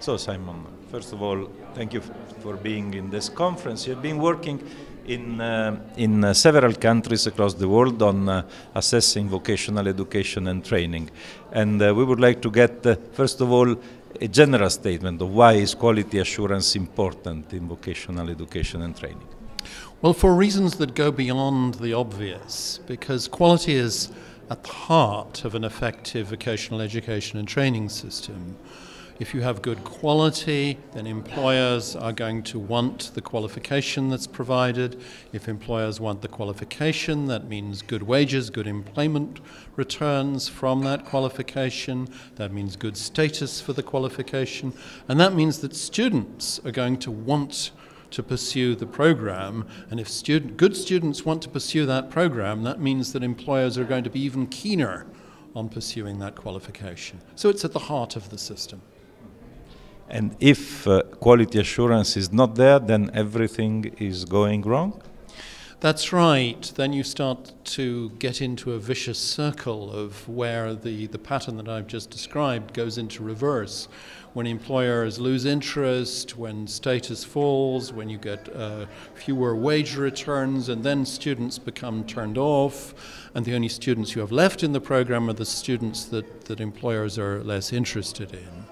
So, Simon, first of all, thank you for being in this conference. You've been working in several countries across the world on assessing vocational education and training. And we would like to get, first of all, a general statement of why is quality assurance important in vocational education and training. Well, for reasons that go beyond the obvious, because quality is at the heart of an effective vocational education and training system. If you have good quality, then employers are going to want the qualification that's provided. If employers want the qualification, that means good wages, good employment returns from that qualification. That means good status for the qualification. And that means that students are going to want to pursue the program. And if good students want to pursue that program, that means that employers are going to be even keener on pursuing that qualification. So it's at the heart of the system. And if quality assurance is not there, then everything is going wrong? That's right. Then you start to get into a vicious circle of where the pattern that I've just described goes into reverse. When employers lose interest, when status falls, when you get fewer wage returns, and then students become turned off, and the only students you have left in the program are the students that employers are less interested in.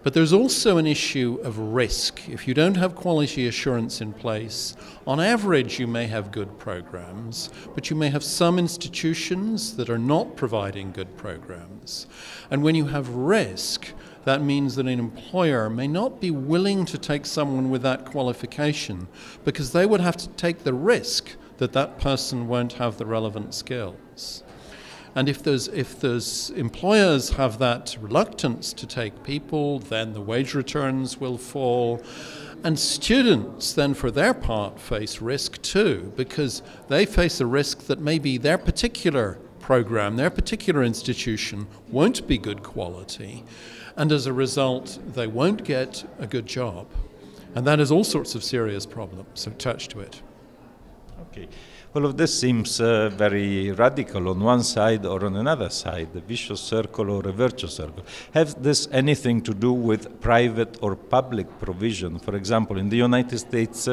But there's also an issue of risk. If you don't have quality assurance in place, on average you may have good programs, but you may have some institutions that are not providing good programs. And when you have risk, that means that an employer may not be willing to take someone with that qualification because they would have to take the risk that that person won't have the relevant skills. And if those employers have that reluctance to take people, then the wage returns will fall. And students then, for their part, face risk too, because they face a risk that maybe their particular program, their particular institution won't be good quality. And as a result, they won't get a good job. And that has all sorts of serious problems attached to it. Okay. All of this seems very radical on one side or on another side, a vicious circle or a virtuous circle. Has this anything to do with private or public provision? For example, in the United States,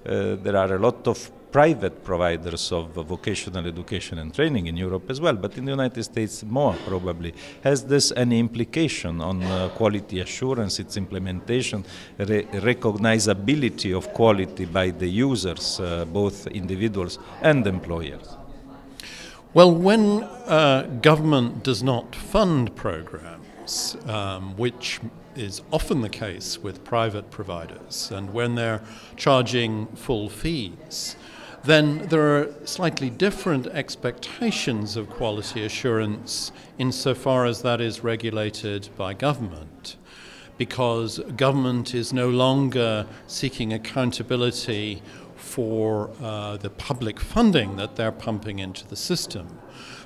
there are a lot of private providers of vocational education and training, in Europe as well, but in the United States more probably. Has this any implication on quality assurance, its implementation, recognizability of quality by the users, both individuals and employers? Well, when government does not fund programs, which is often the case with private providers, and when they're charging full fees, then there are slightly different expectations of quality assurance insofar as that is regulated by government, because government is no longer seeking accountability for the public funding that they're pumping into the system.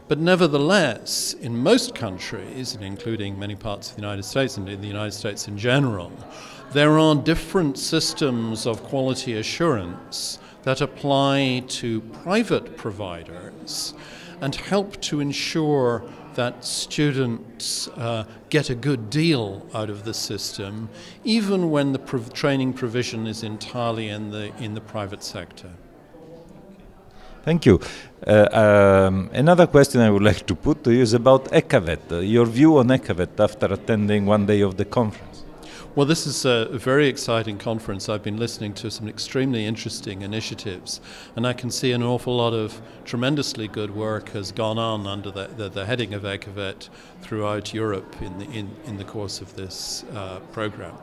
But nevertheless, in most countries, and including many parts of the United States and in the United States in general, there are different systems of quality assurance that apply to private providers and help to ensure that students get a good deal out of the system, even when the training provision is entirely in the private sector. Thank you. Another question I would like to put to you is about ECAVET, your view on ECAVET after attending one day of the conference. Well, this is a very exciting conference. I've been listening to some extremely interesting initiatives, and I can see an awful lot of tremendously good work has gone on under the heading of ECAVET throughout Europe in the course of this program.